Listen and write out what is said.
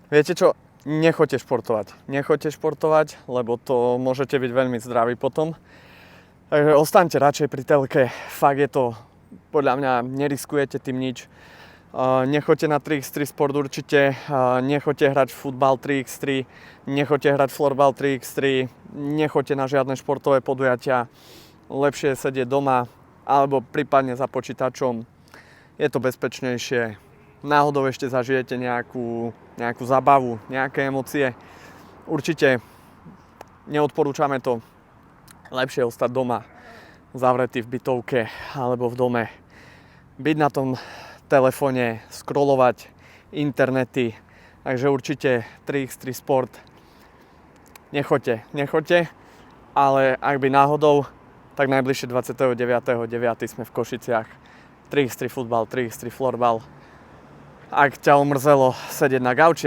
Viete čo? Nechoďte športovať. Nechoďte športovať, lebo to môžete byť veľmi zdraví potom. Takže ostaňte radšej pri telke. Fakt je to, podľa mňa, neriskujete tým nič. Nechoďte na 3x3 sport určite, nechoďte hrať futbal 3x3, nechoďte hrať florbal 3x3, nechoďte na žiadne športové podujatia, lepšie je sedieť doma alebo prípadne za počítačom, je to bezpečnejšie, náhodou ešte zažijete nejakú zábavu, nejaké emócie, určite neodporúčame to, lepšie ostať doma, zavretý v bytovke alebo v dome, byť na tom telefóne, scrollovať internety, takže určite 3x3 sport nechoďte, ale ak by náhodou, tak najbližšie 29.9. sme v Košiciach, 3x3 futbal, 3x3 florbal. Ak ťa omrzelo sedieť na gauči